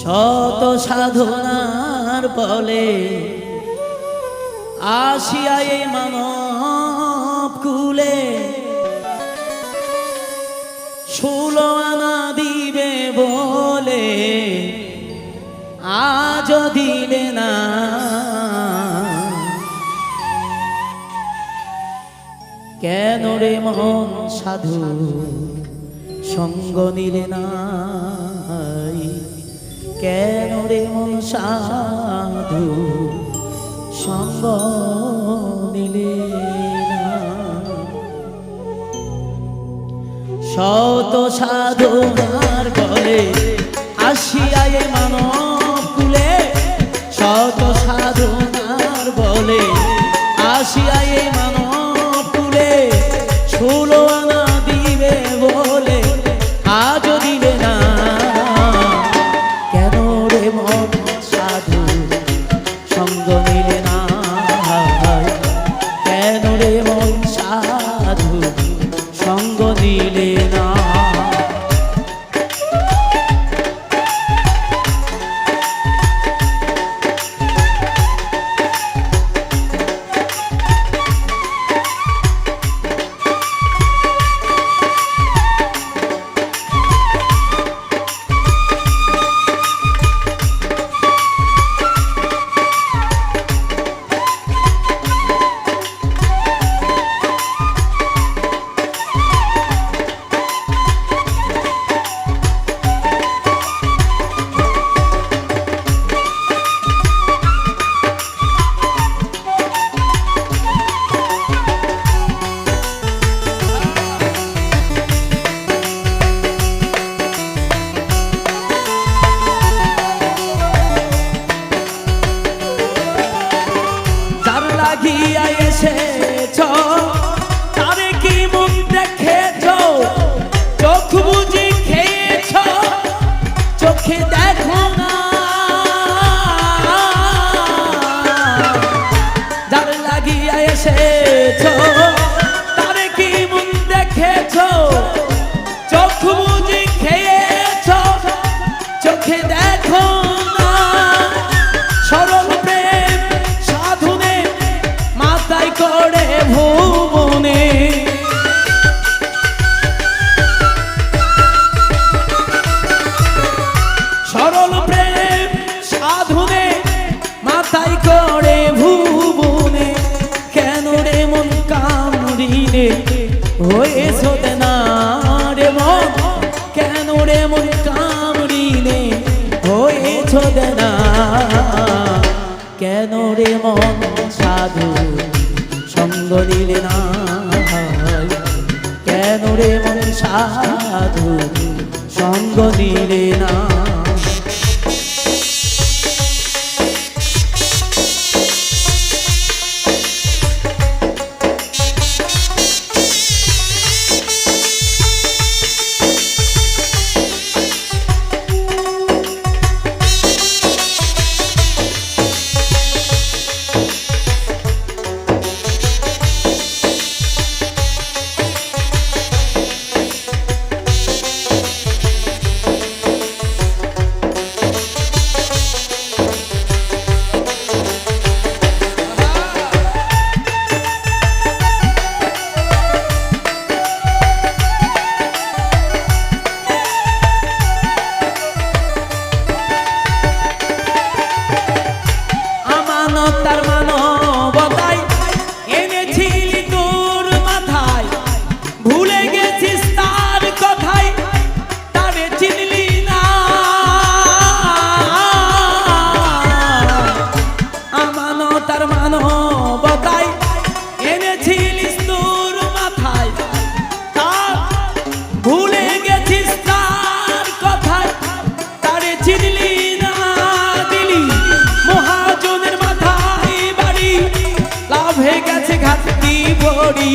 শত সাধনার ফলে আসিয়া এই মানব কুলে 16 আনা দিবে বলে আজ দিলে না। কেন রে মন সাধু সঙ্গ নিলে না? কেন রে মন সাধু সঙ্গ নিলে না? শত সাধনার বলে আসিয়া এই মানব কুলে, শত সাধনার বলে আসিয়া এই মানব কুলে 16 আনা দিবে বলে আজ দিলে না। কেন রে মন সাধু সঙ্গ নিলে না? কেন রে মন সাধু সঙ্গ নিলে না? লাগিয়া এসেছ তারে কি মন দেখেছ? চোখ বুঝি খেয়েছ, চোখে দেখো না। যার লাগিয়া এসেছ তারে কি মন দেখেছ? চোখ বুঝি খেয়েছ, চোখে দেখো না। সরল প্রেম সাধনে মাথায় করে ভুবনে, সরল প্রেম সাধনে মাথায় করে ভুবনে। কেন রে মন কামড়িলে হয়েছ না রে মন? কেন রে মন কামড়িলে হয়েছ না? কেন রে মন সাধু সঙ্গ নিলে না? কেন রে মন সাধু সঙ্গ নিলে না? তার মানবতায় এনেছিলি তোর মাথায়, ভুলে গেছিস তার কথায়, তারে চিনলি না। আমানতার মানবতায় এনেছিলিস তোর মাথায়, তার ভুলে গেছিস তার কথায়, তারে চিনলি না। দিলি মহাজনের লাভে গেছে ঘাটতি বড়ি,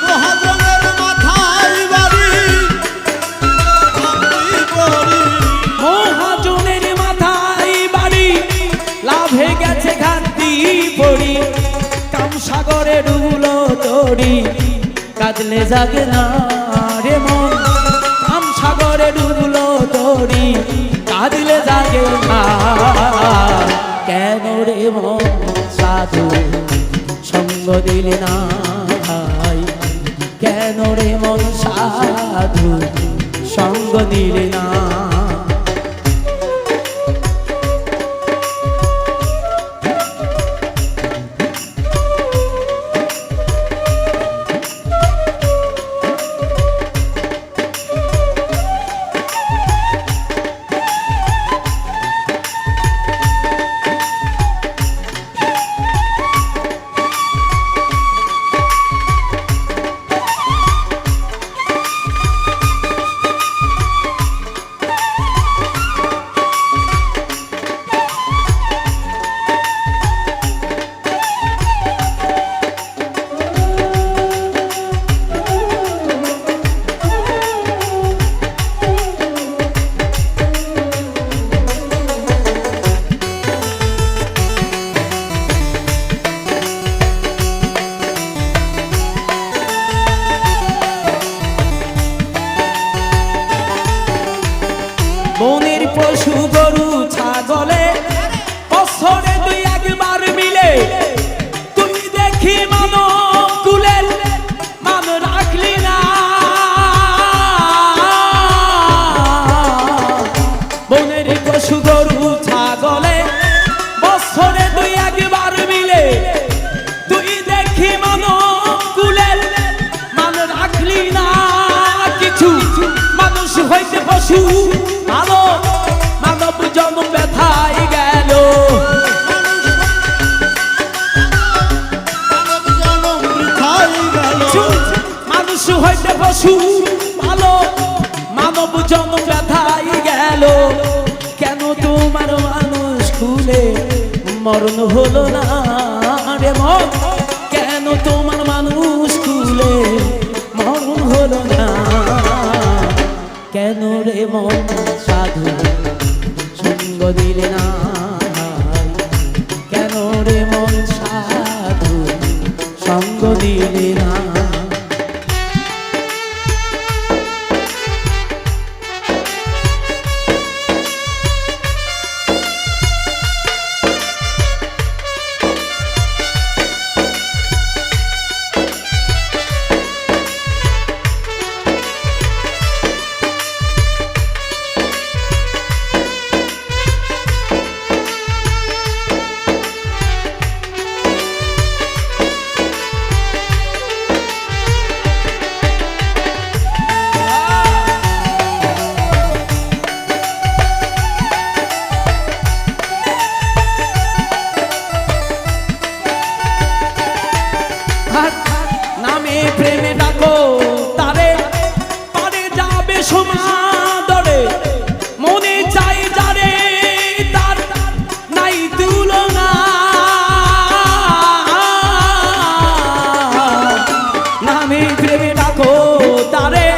মহাজনের মাথায় বাড়ি, মহাজনের মাথায় বাড়ি, লাভে গেছে ঘাটতি বড়ি। কামসাগরে ডুবলো তরি, কাঁদলে জাগে না রে মন। কামসাগরে ডুবলো তরি, কাঁদিলে জাগে না কেন রে মন সাধু সঙ্গ দিলে না কেন রে মন সাধু সঙ্গ দিলে না বনের পশু গরু ছাগলে বছরে দুই একবার মিলে তুই দেখি মানব কুলের মান রাখলি না বনের পশু গরু ছাগলে বছরে দুই একবার মিলে তুই দেখি মানব কুলের মান রাখলি না কিছু মানুষ হইতে পশু মানব জন্ম ব্যথায় গেল মানুষ হইতে পশু ভালো মানব জন্ম ব্যথায় গেল কেন তোমার মানুষ খুলে মরণ হলো না রে মন কেন তোমার মানুষ খুলে মরণ হলো না কেন রে মন সাধু সঙ্গ দিলে না কেন রে মন সাধু সঙ্গ দিলে না নামে প্রেমে ডাকো তারে পারে যাবে সমাদরে মনে চাই যারে তার নাই তুলনা নামে প্রেমে ডাকো তারে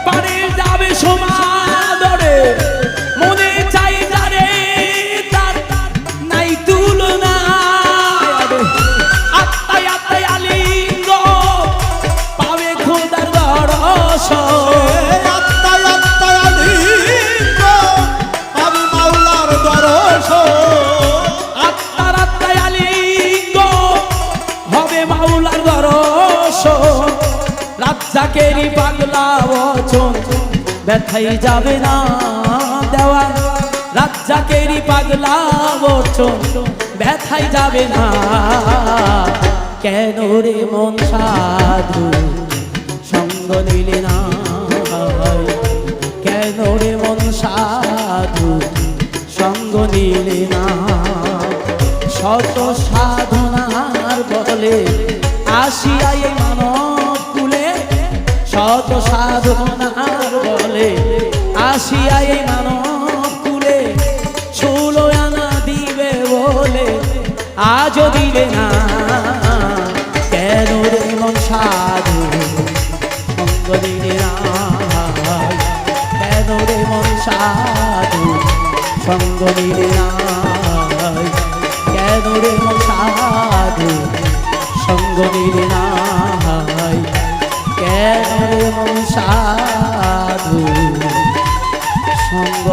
পারে যাবে সমাদরে মনে চাই যারে তার নাই তুলনা আত্মায় আত্মায় আলিঙ্গ পাবে খোদার দরস আত্মায় আত্মায় আলিঙ্গ পাবে মাওলার দরস আত্মার আত্মায় আলিঙ্গ হবে মাওলার দরস রাজ্জাকেরই পাগলা বচন ব্যথাই যাবে না দেওয়া রাজ্জাকেরই পাগলা বচন ব্যথাই যাবে না কেন রে মন সাধু সঙ্গ দিলে না কেন রে মন সাধু সঙ্গ দিলে না শত সাধনার বলে আসিয়া এই মানব কুলে শত সাধনার বলে আসিয়া এই মানব কুলে 16 আনা দিবে বলে আজও দিলে না কেন রে মন সাধু সঙ্গ দিলে না কেন রে মন সাধু সঙ্গ দিলে না কেন রে মন সাধু সঙ্গ দিলে না কেন রে মন সাধু সঙ্গ